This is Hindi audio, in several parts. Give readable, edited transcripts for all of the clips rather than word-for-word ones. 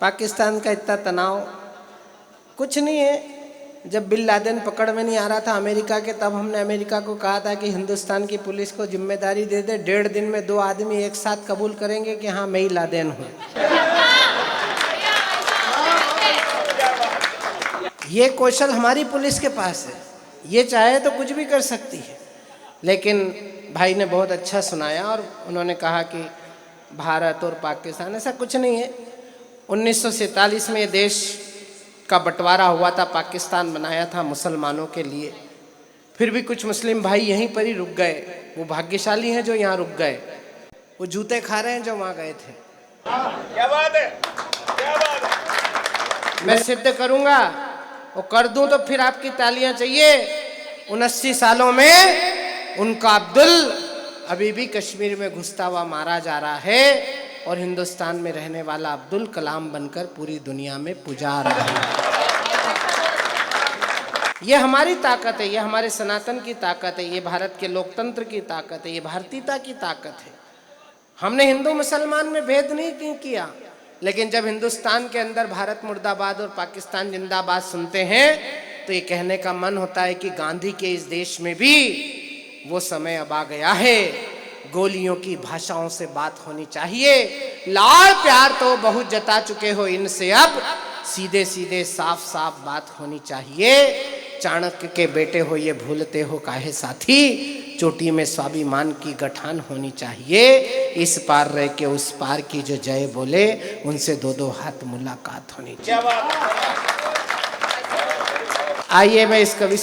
पाकिस्तान का इतना तनाव कुछ नहीं है। जब बिन लादेन पकड़ में नहीं आ रहा था अमेरिका के, तब हमने अमेरिका को कहा था कि हिंदुस्तान की पुलिस को जिम्मेदारी दे दे, 1.5 दिन में 2 आदमी एक साथ कबूल करेंगे कि हाँ मैं ही लादेन हूँ। ये कौशल हमारी पुलिस के पास है, ये चाहे तो कुछ भी कर सकती है। लेकिन भाई ने बहुत अच्छा सुनाया और उन्होंने कहा कि भारत और पाकिस्तान ऐसा कुछ नहीं है। 1947 में ये देश का बंटवारा हुआ था, पाकिस्तान बनाया था मुसलमानों के लिए। फिर भी कुछ मुस्लिम भाई यहीं पर ही रुक गए। वो भाग्यशाली हैं जो यहाँ रुक गए, वो जूते खा रहे हैं जो वहाँ गए थे। क्या बात है, क्या बात है। मैं सिद्ध करूँगा, वो कर दूँ तो फिर आपकी तालियां चाहिए। 79 सालों में उनका अब्दुल अभी भी कश्मीर में घुसता हुआ मारा जा रहा है और हिंदुस्तान में रहने वाला अब्दुल कलाम बनकर पूरी दुनिया में पुजा रहा है। ये हमारी ताकत है, ये हमारे सनातन की ताकत है, ये भारत के लोकतंत्र की ताकत है, ये भारतीयता की ताकत है। हमने हिंदू मुसलमान में भेद नहीं किया, लेकिन जब हिंदुस्तान के अंदर भारत मुर्दाबाद और पाकिस्तान जिंदाबाद सुनते हैं तो ये कहने का मन होता है कि गांधी के इस देश में भी वो समय अब आ गया है, गोलियों की भाषाओं से बात होनी चाहिए। लाड़ प्यार तो बहुत जता चुके हो इनसे, अब सीधे सीधे साफ साफ बात होनी चाहिए। चाणक्य के बेटे हो ये भूलते हो काहे साथी, चोटी में स्वाभिमान की गठान होनी चाहिए। इस पार रह के उस पार की जो जय बोले, उनसे 2-2 हाथ मुलाकात होनी चाहिए। आइए मैं इस कवि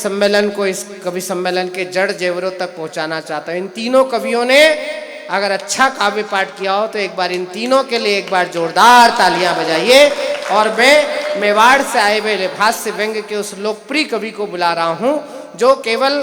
सम्मेलन के जड़ जेवरों तक पहुंचाना चाहता हूं। इन तीनों कवियों ने अगर अच्छा काव्य पाठ किया हो तो एक बार इन तीनों के लिए एक बार जोरदार तालियां बजाइए। और मैं मेवाड़ से आए हुए हास्य व्यंग्य के उस लोकप्रिय कवि को बुला रहा हूं जो केवल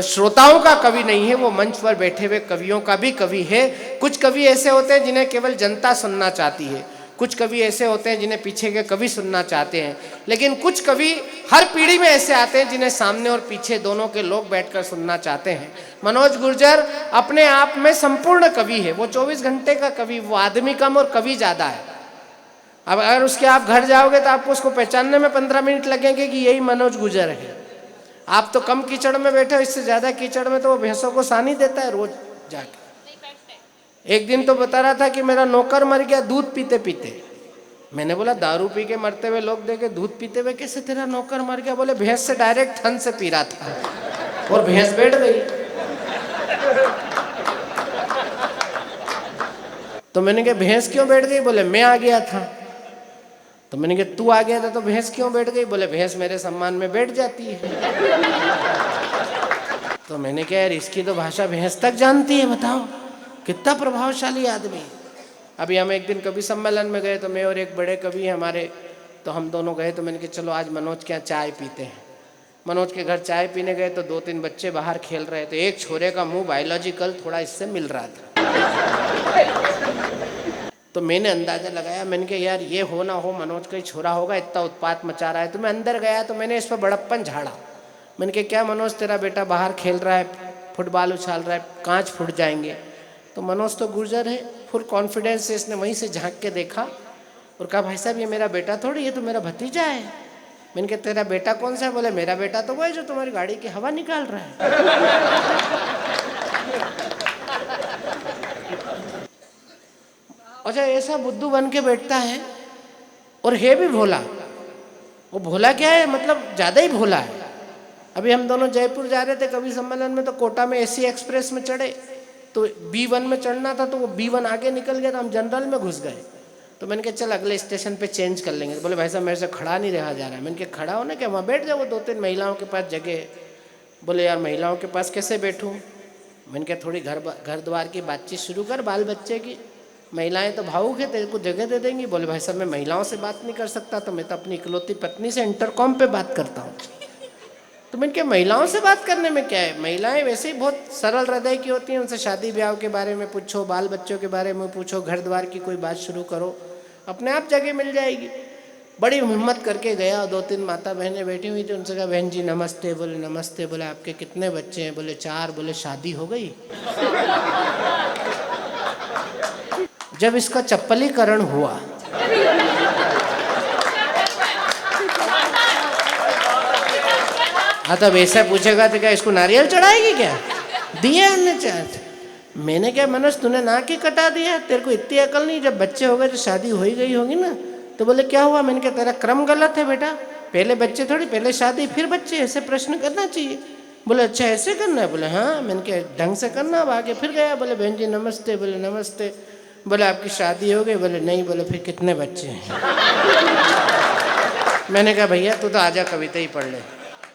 श्रोताओं का कवि नहीं है, वो मंच पर बैठे हुए कवियों का भी कवि है। कुछ कवि ऐसे होते हैं जिन्हें केवल जनता सुनना चाहती है, कुछ कवि ऐसे होते हैं जिन्हें पीछे के कवि सुनना चाहते हैं, लेकिन कुछ कवि हर पीढ़ी में ऐसे आते हैं जिन्हें सामने और पीछे दोनों के लोग बैठकर सुनना चाहते हैं। मनोज गुर्जर अपने आप में संपूर्ण कवि है, वो 24 घंटे का कवि, वो आदमी कम और कवि ज़्यादा है। अब अगर उसके आप घर जाओगे तो आपको उसको पहचानने में 15 मिनट लगेंगे कि यही मनोज गुर्जर है। आप तो कम कीचड़ में बैठे हो, इससे ज़्यादा कीचड़ में तो वो भैंसों को सानी देता है रोज जाके। एक दिन तो बता रहा था कि मेरा नौकर मर गया दूध पीते पीते। मैंने बोला दारू पी के मरते हुए लोग देखे, दूध पीते हुए कैसे तेरा नौकर मर गया? बोले भैंस से डायरेक्ट थन से पी रहा था और भैंस बैठ गई। तो मैंने कहा भैंस क्यों बैठ गई? बोले मैं आ गया था। तो मैंने कहा तू आ गया था तो भैंस क्यों बैठ गई? बोले भैंस मेरे सम्मान में बैठ जाती है। तो मैंने कहा यार इसकी तो भाषा भैंस तक जानती है, बताओ कितना प्रभावशाली आदमी। अभी हम एक दिन कवि सम्मेलन में गए तो मैं और एक बड़े कवि हमारे, तो हम दोनों गए। तो मैंने कहा चलो आज मनोज के यहाँ चाय पीते हैं। मनोज के घर चाय पीने गए तो 2-3 बच्चे बाहर खेल रहे थे। एक छोरे का मुंह बायोलॉजिकल थोड़ा इससे मिल रहा था। तो मैंने अंदाजा लगाया, मैंने कहा यार ये हो ना हो मनोज का ही छोरा होगा, इतना उत्पात मचा रहा है। तो मैं अंदर गया तो मैंने इस पर बड़प्पन झाड़ा। मैंने कहा क्या मनोज तेरा बेटा बाहर खेल रहा है, फुटबॉल उछाल रहा है, कांच फूट जाएंगे। तो मनोज तो गुर्जर है, फुल कॉन्फिडेंस से इसने वहीं से झांक के देखा और कहा भाई साहब ये मेरा बेटा थोड़ी, ये तो मेरा भतीजा है। मैंने कहा तेरा बेटा कौन सा है? बोले मेरा बेटा तो वो है जो तुम्हारी गाड़ी की हवा निकाल रहा है। अच्छा ऐसा बुद्धू बन के बैठता है और है भी भोला। वो भोला क्या है, मतलब ज़्यादा ही भोला है। अभी हम दोनों जयपुर जा रहे थे कवि सम्मेलन में, तो कोटा में एसी एक्सप्रेस में चढ़े तो B1 में चढ़ना था, तो वो B1 आगे निकल गया, तो हम जनरल में घुस गए। तो मैंने कहा चल अगले स्टेशन पे चेंज कर लेंगे। बोले भाई साहब मेरे से खड़ा नहीं रहा जा रहा है। मैंने कहा खड़ा हो ना क्या, वहाँ बैठ जाओ, वो 2-3 महिलाओं के पास जगह है। बोले यार महिलाओं के पास कैसे बैठूँ? मैंने कहा थोड़ी घर द्वार की बातचीत शुरू कर, बाल बच्चे की। महिलाएं तो भावुक है, तेरे को जगह दे देंगी। बोले भाई साहब मैं महिलाओं से बात नहीं कर सकता, तो मैं तो अपनी इकलौती पत्नी से इंटरकॉम पे बात करता हूँ। तो मैंने कहा महिलाओं से बात करने में क्या है, महिलाएं वैसे ही बहुत सरल हृदय की होती हैं, उनसे शादी ब्याह के बारे में पूछो, बाल बच्चों के बारे में पूछो, घर द्वार की कोई बात शुरू करो, अपने आप जगह मिल जाएगी। बड़ी हिम्मत करके गया, 2-3 माता बहनें बैठी हुई थी, उनसे कहा बहन जी नमस्ते। बोले नमस्ते। बोले आपके कितने बच्चे हैं? बोले 4। बोले शादी हो गई? जब इसका चप्पलीकरण हुआ हाँ तो वैसे पूछेगा तो क्या इसको नारियल चढ़ाएगी क्या? दिया हमने चार्ज। मैंने क्या मनोज तूने ना की कटा दिया, तेरे को इतनी अकल नहीं, जब बच्चे हो गए तो शादी हो ही गई होगी ना। तो बोले क्या हुआ? मैंने कहा तेरा क्रम गलत है बेटा, पहले बच्चे थोड़ी, पहले शादी फिर बच्चे, ऐसे प्रश्न करना चाहिए। बोले अच्छा ऐसे करना है? बोले हाँ। मैंने कहा ढंग से करना। अब आगे फिर गया, बोले बहन जी नमस्ते। बोले नमस्ते। बोले आपकी शादी हो गई? बोले नहीं। बोले फिर कितने बच्चे हैं? मैंने कहा भैया तू तो आजा कविता ही पढ़ ले।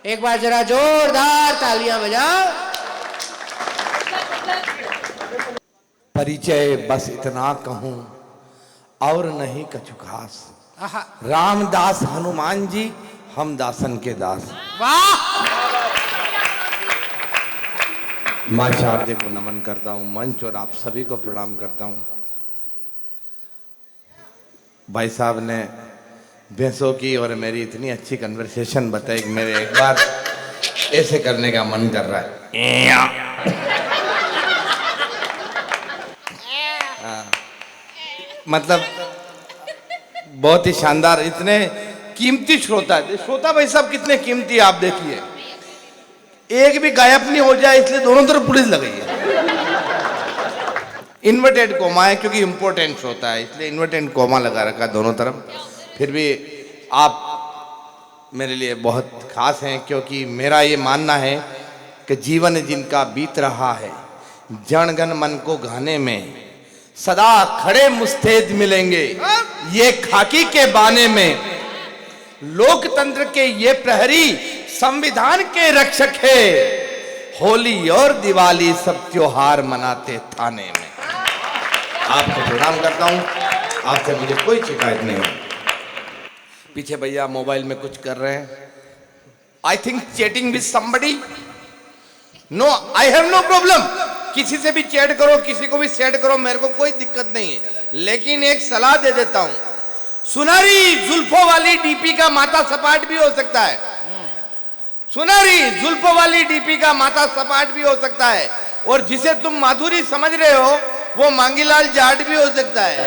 एक बार जरा जोरदार तालियां बजाओ। परिचय बस इतना कहूं और नहीं कछु खास। आहा, रामदास हनुमान जी, हम दासन के दास। वाह। माचार्य को नमन करता हूं, मंच और आप सभी को प्रणाम करता हूं। भाई साहब ने भैंसों की और मेरी इतनी अच्छी कन्वर्सेशन बताई कि मेरे एक बार ऐसे करने का मन कर रहा है। मतलब बहुत ही शानदार, इतने कीमती श्रोता है। श्रोता भाई साहब कितने कीमती आप देखिए, एक भी गायब नहीं हो जाए इसलिए दोनों तरफ पुलिस लगी है। इन्वर्टेड कोमा है क्योंकि इंपॉर्टेंट होता है, इसलिए इन्वर्टेड कोमा लगा रखा दोनों तरफ। फिर भी आप मेरे लिए बहुत खास हैं, क्योंकि मेरा ये मानना है कि जीवन जिनका बीत रहा है, जन गण मन को गाने में सदा खड़े मुस्तैद मिलेंगे ये खाकी के बाने में। लोकतंत्र के ये प्रहरी संविधान के रक्षक है, होली और दिवाली सब त्योहार मनाते थाने में। आपको प्रणाम करता हूं, आपसे मुझे कोई शिकायत नहीं है। पीछे भैया मोबाइल में कुछ कर रहे हैं, I think chatting with somebody. No, I have no problem, किसी से भी चैट करो, किसी को भी सेट करो, मेरे को कोई दिक्कत नहीं है। लेकिन एक सलाह दे देता हूं, सुनहरी जुल्फों वाली डीपी का माथा सपाट भी हो सकता है। सुनहरी जुल्फों वाली डीपी का माथा सपाट भी हो सकता है, और जिसे तुम माधुरी समझ रहे हो वो मांगीलाल जाट भी हो सकता है।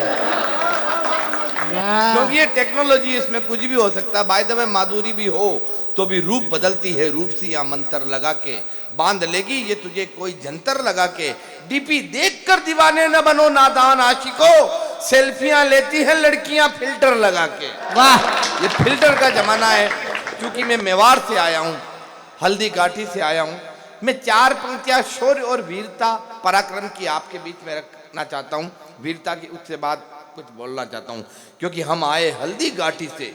क्योंकि ये टेक्नोलॉजी, इसमें कुछ भी हो सकता है। बाय द वे माधुरी भी हो तो भी रूप बदलती है, रूप सी या मंत्र लगा के बांध लेगी ये तुझे कोई जंतर लगा के। डीपी देखकर दीवाने न बनो नादान आशिको, सेल्फियां लेती हैं लड़कियां फिल्टर लगा के। वाह, ये फिल्टर का जमाना है। क्योंकि मैं मेवाड़ से आया हूं, हल्दी घाटी से आया हूं, मैं चार पंक्तियां शौर्य और वीरता पराक्रम की आपके बीच में रखना चाहता हूं। वीरता की उससे बाद कुछ बोलना चाहता हूं, क्योंकि हम आए हल्दी घाटी से,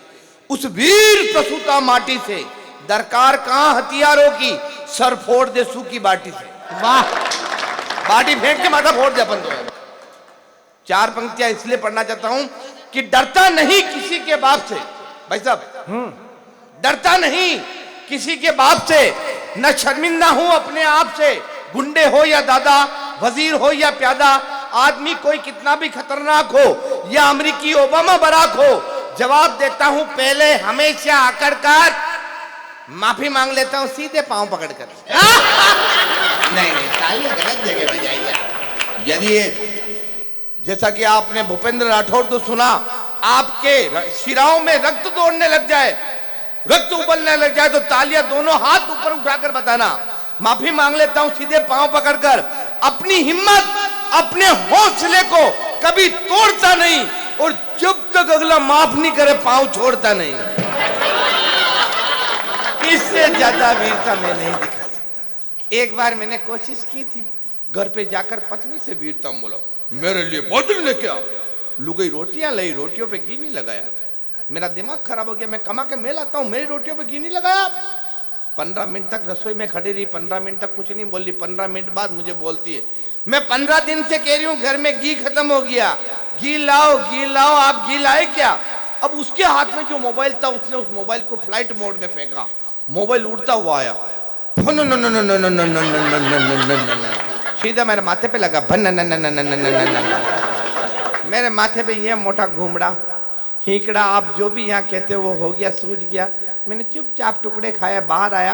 उस वीर प्रसूता माटी से। दरकार कहां हथियारों की, सर फोड़ दे सूखी बाटी से। वाह, बाटी फेंक के माथा फोड़ दे अपन तो। चार पंक्तियां इसलिए पढ़ना चाहता हूं कि डरता नहीं किसी के बाप से। भाई साहब, डरता नहीं किसी के बाप से, न शर्मिंदा हूं अपने आप से। गुंडे हो या दादा, वजीर हो या प्यादा, आदमी कोई कितना भी खतरनाक हो या अमेरिकी ओबामा बराक हो, जवाब देता हूं पहले हमेशा आकर कर, माफी मांग लेता हूं सीधे पांव पकड़कर। नहीं नहीं, तालियां गलत जगह बजाइए। यदि जैसा कि आपने भूपेंद्र राठौर तो सुना, आपके शिराओं में रक्त दौड़ने लग जाए, रक्त उबलने लग जाए, तो तालियां दोनों हाथ ऊपर उठाकर बताना, माफी मांग लेता हूं सीधे पांव पकड़कर। अपनी हिम्मत, अपने हौसले को कभी तोड़ता नहीं, और जब तक अगला माफ नहीं करे पांव छोड़ता नहीं। इससे ज्यादा वीरता मैं नहीं दिखा सकता। एक बार मैंने कोशिश की थी, घर पे जाकर पत्नी से वीरता बोला, मेरे लिए बोतल लेके आओ। लुगई रोटियां लाई, रोटियों पे घी नहीं लगाया। मेरा दिमाग खराब हो गया, मैं कमा के मैं लाता हूं, मेरी रोटियों पे घी नहीं लगाया। 15 मिनट तक रसोई में खड़ी रही, 15 मिनट तक कुछ नहीं बोली। 15 मिनट बाद मुझे बोलती है, मैं 15 दिन से कह रही हूं घर में घी खत्म हो गया, घी लाओ घी लाओ, आप घी लाए क्या? अब उसके हाथ में जो मोबाइल था, उसने उस मोबाइल को फ्लाइट मोड में फेंका, मोबाइल उड़ता हुआ आया, सीधा मेरे माथे पे लगा, मेरे माथे पे ये मोटा घूमड़ा हिकड़ा, आप जो भी यहाँ कहते हो वो हो गया, सूझ गया। मैंने चुपचाप टुकड़े खाए, बाहर आया,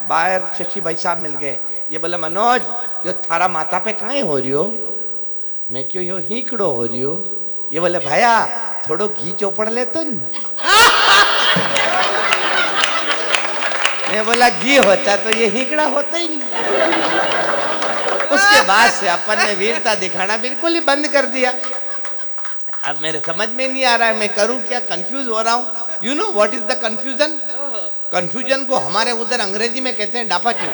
बाहर शशि भाई साहब मिल गए। ये बोला, मनोज यो थारा माथा पे काहे हो रही हो? मैं क्यों यो हिकड़ो हो रही हो? ये बोले, भैया थोड़ो घी चोपड़ ले तो। मैं बोला घी होता तो ये हिकड़ा होता ही नहीं। उसके बाद से अपन ने वीरता दिखाना बिल्कुल ही बंद कर दिया। अब मेरे समझ में नहीं आ रहा है मैं करूं क्या, कंफ्यूज हो रहा हूं। You know what is the confusion? Confusion को हमारे उधर अंग्रेजी में कहते हैं डापाचूक।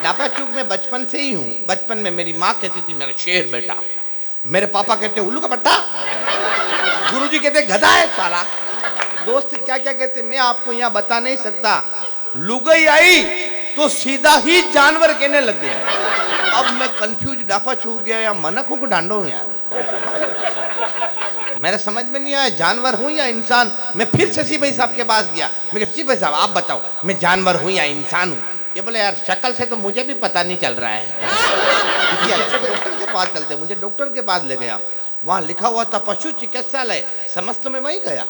डापाचूक में बचपन से ही हूं। बचपन में मेरी माँ कहती थी मेरा शेर बेटा, मेरे पापा कहते उल्लू का पट्टा, गुरुजी कहते गधा है साला, दोस्त क्या क्या कहते मैं आपको यहाँ बता नहीं सकता। लुगाई आई तो सीधा ही जानवर कहने लग गए। अब मैं कंफ्यूज डापा छूट गया या मनक को डांडो यार, मेरे समझ में नहीं आया जानवर हूं या इंसान। मैं फिर शशि भाई साहब के पास गया, मैं शशि भाई साहब आप बताओ मैं जानवर हूं या इंसान हूं? ये बोले यार शक्ल से तो मुझे भी पता नहीं चल रहा है, किसी अच्छे डॉक्टर के पास चलते। मुझे डॉक्टर के पास ले गया, वहां लिखा हुआ था पशु चिकित्सालय, समस्त में वही गया।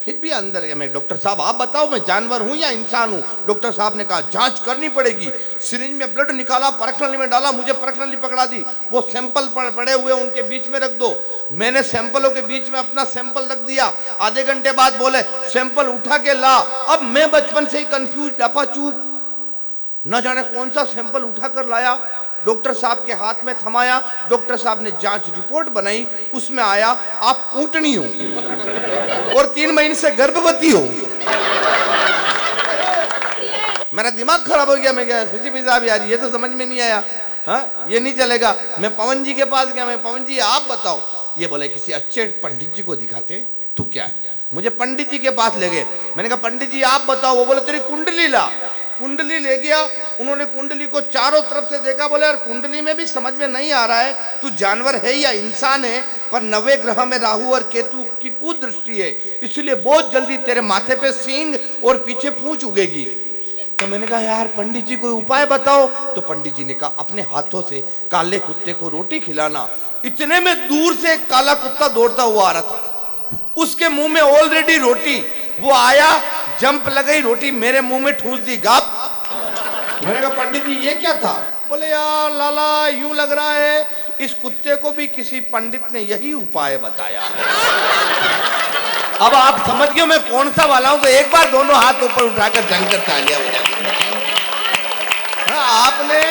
फिर भी अंदर गया, मैं डॉक्टर साहब आप बताओ मैं जानवर हूं या इंसान हूं? डॉक्टर साहब ने कहा जांच करनी पड़ेगी। सिरिंज में ब्लड निकाला, परख नली में डाला, मुझे परख नली पकड़ा दी, वो सैंपल पड़े हुए उनके बीच में रख दो। मैंने सैंपलों के बीच में अपना सैंपल रख दिया। आधे घंटे बाद बोले सैंपल उठा के ला। अब मैं बचपन से ही कंफ्यूज डापाचूक, न जाने कौन सा सैंपल उठा कर लाया, डॉक्टर साहब के हाथ में थमाया। डॉक्टर साहब ने जांच रिपोर्ट बनाई, उसमें आया आप ऊंटनी हो और 3 महीने से गर्भवती हो। मेरा दिमाग खराब हो गया। मैं क्या शशि भाई साहब यार ये तो समझ में नहीं आया, हाँ ये नहीं चलेगा। मैं पवन जी के पास गया, मैं पवन जी आप बताओ। ये बोले किसी अच्छे पंडित जी को दिखाते। तू क्या है? मुझे पंडित जी के पास ले गए। मैंने कहा पंडित जी आप बताओ। वो बोले तेरी कुंडली ला। कुंडली ले गया, उन्होंने कुंडली को चारों तरफ से देखा, बोले यार कुंडली में भी समझ में नहीं आ रहा है तू जानवर है या इंसान है, पर 9वें ग्रह में राहु और केतु की कुदृष्टि है, इसलिए बहुत जल्दी तेरे माथे पे सींग और पीछे पूंछ उगेगी। तो मैंने कहा यार पंडित जी कोई उपाय बताओ। तो पंडित जी ने कहा अपने हाथों से काले कुत्ते को रोटी खिलाना। इतने में दूर से एक काला कुत्ता दौड़ता हुआ आ रहा था, उसके मुंह में ऑलरेडी रोटी। वो आया, जंप लगाई, रोटी मेरे मुंह में ठूस दी, गाप। मैंने कहा पंडित जी ये क्या था? बोले यार लाला यूं लग रहा है इस कुत्ते को भी किसी पंडित ने यही उपाय बताया। अब आप समझ गए मैं कौन सा वाला हूं। तो एक बार दोनों हाथ ऊपर उठाकर जमकर तालियां बजा। हाँ, आपने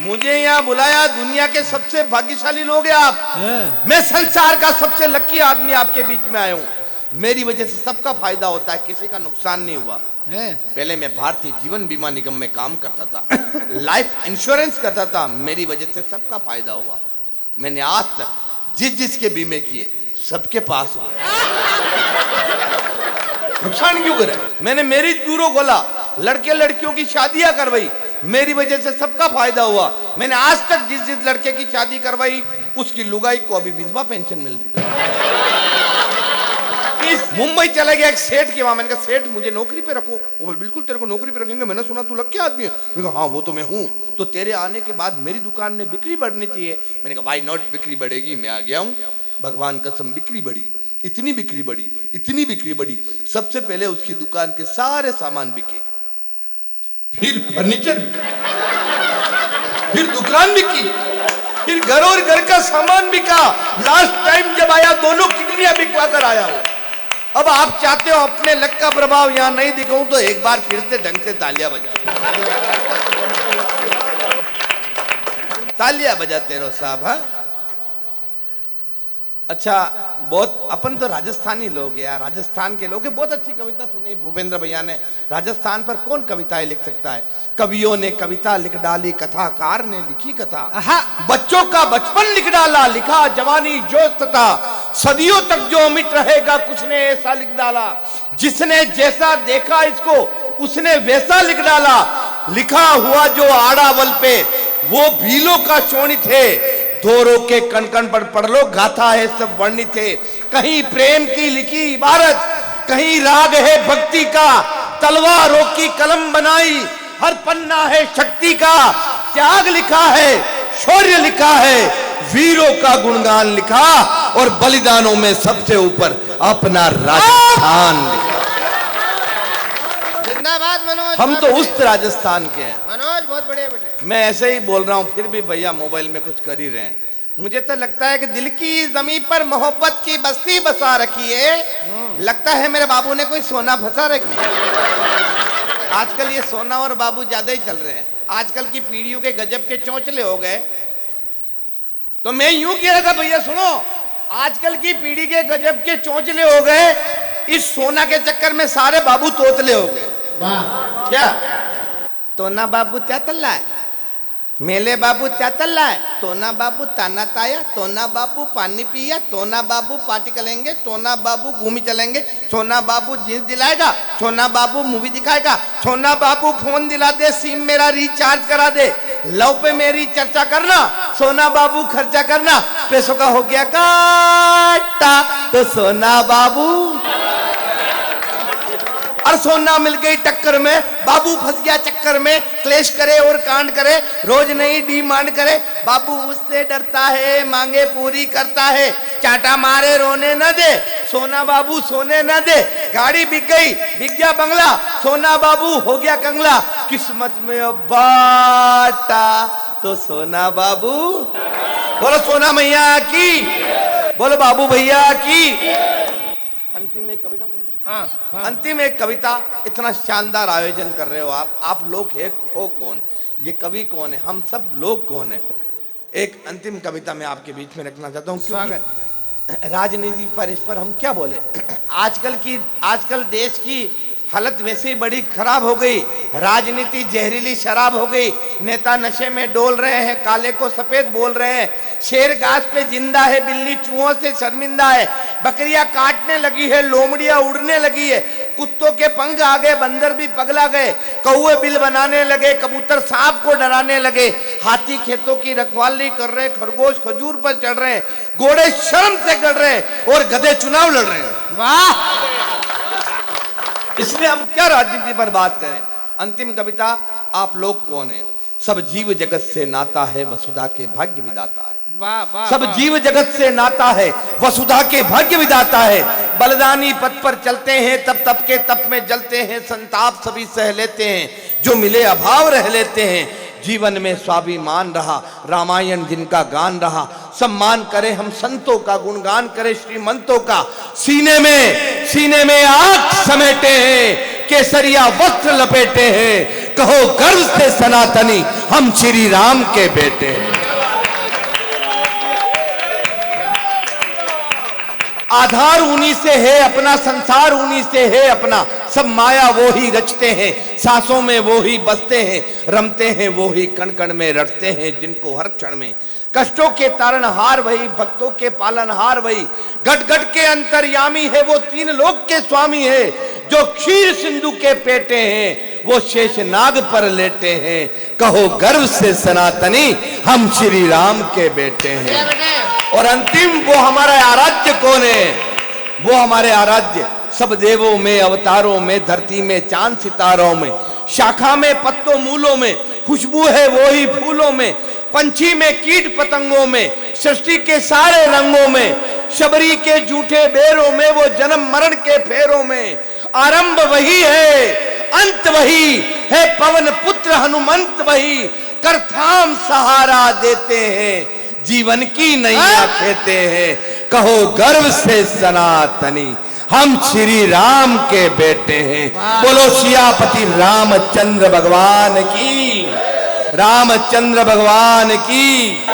मुझे यहाँ बुलाया, दुनिया के सबसे भाग्यशाली लोग हैं आप। मैं संसार का सबसे लकी आदमी आपके बीच में आया हूँ। मेरी वजह से सबका फायदा होता है, किसी का नुकसान नहीं हुआ। पहले मैं भारतीय जीवन बीमा निगम में काम करता था, लाइफ इंश्योरेंस करता था, मेरी वजह से सबका फायदा हुआ। मैंने आज तक जिसके बीमे किए सबके पास हुआ, नुकसान क्यों करे? मैंने मेरी ब्यूरो खोला, लड़के लड़कियों की शादियां करवाई, मेरी वजह से सबका फायदा हुआ। मैंने आज तक जिस लड़के की शादी करवाई उसकी लुगाई को अभी विधवा पेंशन मिल रही है। मुंबई चला गया एक सेठ के वहां, मैंने कहा सेठ मुझे नौकरी पे रखो। वो बोले बिल्कुल तेरे को नौकरी पे रखेंगे, मैंने सुना तू लक्की आदमी है। मैंने कहा हाँ वो तो मैं हूँ। तो तेरे आने के बाद मेरी दुकान में बिक्री बढ़नी चाहिए। मैंने कहा वाई नॉट, बिक्री बढ़ेगी। मैं आ गया हूँ, भगवान कसम बिक्री बढ़ी, इतनी बिक्री बढ़ी, इतनी बिक्री बढ़ी। सबसे पहले उसकी दुकान के सारे सामान बिके, फिर फर्नीचर बिका, फिर दुकान बिकी, फिर घर और घर का सामान बिका। लास्ट टाइम जब आया दोनों किडनियां बिकवा कर आया हूं। अब आप चाहते हो अपने लक का प्रभाव यहां नहीं दिखाऊं तो एक बार फिर से ढंग से तालियां बजा, तालियां बजाते रहो साहब। हाँ अच्छा, बहुत अपन तो राजस्थानी लोग हैं यार, राजस्थान के लोग हैं। बहुत अच्छी कविता सुनी भूपेंद्र भैया ने। राजस्थान पर कौन कविताएं लिख सकता है? कवियों ने कविता लिख डाली, कथाकार ने लिखी कथा, बच्चों का बचपन लिख डाला, लिखा जवानी जोश तथा सदियों तक जो अमिट रहेगा कुछ ने ऐसा लिख डाला। जिसने जैसा देखा इसको उसने वैसा लिख डाला, लिखा हुआ जो आड़ावल पे वो भीलों का शोणित है। दोरों के कण कण पर पढ़ लो, गाथा है सब वर्णित है। कहीं प्रेम की लिखी इबारत, कहीं राग है भक्ति का, तलवारों की कलम बनाई, हर पन्ना है शक्ति का। त्याग लिखा है, शौर्य लिखा है, वीरों का गुणगान लिखा, और बलिदानों में सबसे ऊपर अपना राजस्थान लिखा। जिंदाबाद मनोज। हम तो उस राजस्थान के हैं मनोज, बहुत बढ़िया बेटे। मैं ऐसे ही बोल रहा हूँ, फिर भी भैया मोबाइल में कुछ कर ही रहे हैं। मुझे तो लगता है कि दिल की जमीन पर मोहब्बत की बस्ती बसा रखी है। लगता है मेरे बाबू ने कोई सोना फंसा रखी। आजकल ये सोना और बाबू ज्यादा ही चल रहे हैं। आजकल की पीढ़ियों के गजब के चौंचले हो गए। तो मैं यूं कह रहा था भैया सुनो, आजकल की पीढ़ी के गजब के चौंचले हो गए, इस सोना के चक्कर में सारे बाबू तोतले हो गए। क्या तोना बाबू क्या तल्ला है, मेले बाबू क्या तल्ला है, तोना बाबू ताना ताया, तोना बाबू पानी पिया, तोना बाबू पार्टी करेंगे, तोना बाबू घूमी चलेंगे, सोना बाबू जींस दिलाएगा, सोना बाबू मूवी दिखाएगा, सोना बाबू फोन दिला दे, सिम मेरा रिचार्ज करा दे, लव पे मेरी चर्चा करना, सोना बाबू खर्चा करना, पैसों का हो गया काटा तो सोना बाबू, और सोना मिल गई टक्कर में, बाबू फंस गया चक्कर में, क्लेश करे और कांड करे, रोज नई डिमांड करे, बाबू उससे डरता है, मांगे पूरी करता है, चाटा मारे रोने न दे, सोना बाबू सोने न दे, गाड़ी बिक गई, बिक गया बंगला, सोना बाबू हो गया कंगला, किस्मत में अब बाटा तो सोना बाबू। बोलो सोना मैया की, बोलो बाबू भैया की। अंतिम में कविता बोलिए। हाँ। अंतिम एक कविता, इतना शानदार आयोजन कर रहे हो आप लोग हो कौन, ये कवि कौन है, हम सब लोग कौन है। एक अंतिम कविता मैं आपके बीच में रखना चाहता हूँ। स्वागत। राजनीति पर, इस पर हम क्या बोले। आजकल देश की हालत वैसे ही बड़ी खराब हो गई, राजनीति जहरीली शराब हो गई, नेता नशे में डोल रहे हैं, काले को सफेद बोल रहे हैं, शेर घास पे जिंदा है, बिल्ली चूहों से शर्मिंदा है, बकरियां काटने लगी है, लोमड़ियां उड़ने लगी है, कुत्तों के पंख आ गए, बंदर भी पगला गए, कौवे बिल बनाने लगे, कबूतर सांप को डराने लगे, हाथी खेतों की रखवाली कर रहे, खरगोश खजूर पर चढ़ रहे हैं, घोड़े शर्म से गड़ रहे हैं और गधे चुनाव लड़ रहे हैं। वाह। इसलिए हम क्या राजनीति पर बात करें। अंतिम कविता, आप लोग कौन हैं। सब जीव जगत से नाता है, वसुधा के भाग्य विधाता है। वाह वाह। सब जीव जगत से नाता है, वसुधा के भाग्य विधाता है, बलिदानी पथ पर चलते हैं, तप तप के तप में जलते हैं, संताप सभी सह लेते हैं, जो मिले अभाव रह लेते हैं, जीवन में स्वाभिमान रहा, रामायण जिनका गान रहा, सम्मान करें हम संतों का, गुणगान करें श्रीमंतों का, सीने में आग समेटे हैं, केसरिया वस्त्र लपेटे हैं, कहो गर्व से सनातनी हम श्री राम के बेटे हैं। आधार उन्हीं से है अपना, संसार उन्हीं से है अपना, सब माया वो ही रचते हैं, सांसों में वो ही बसते हैं, रमते हैं वो ही कण कण में रटते हैं, जिनको हर क्षण में कष्टों के तारणहार वही, भक्तों के पालनहार वही, गट गट के अंतर्यामी है वो, तीन लोक के स्वामी है, जो क्षीर सिंधु के पेटे हैं, वो शेष नाग पर लेटे हैं, कहो गर्व से सनातनी हम श्री राम के बेटे हैं। और अंतिम, वो हमारा आराध्य कौन है, वो हमारे आराध्य सब देवों में, अवतारों में, धरती में, चांद सितारों में, शाखा में, पत्तों मूलों में, खुशबू है वो ही फूलों में, पंछी में, कीट पतंगों में, सृष्टि के सारे रंगों में, शबरी के झूठे बेरों में, वो जन्म मरण के फेरों में, आरंभ वही है, अंत वही है, पवन पुत्र हनुमंत वही, करथाम सहारा देते हैं, जीवन की नैया खेते हैं, कहो गर्व से सनातनी हम श्री राम के बेटे हैं। बोलो सियापति रामचंद्र भगवान की, रामचंद्र भगवान की।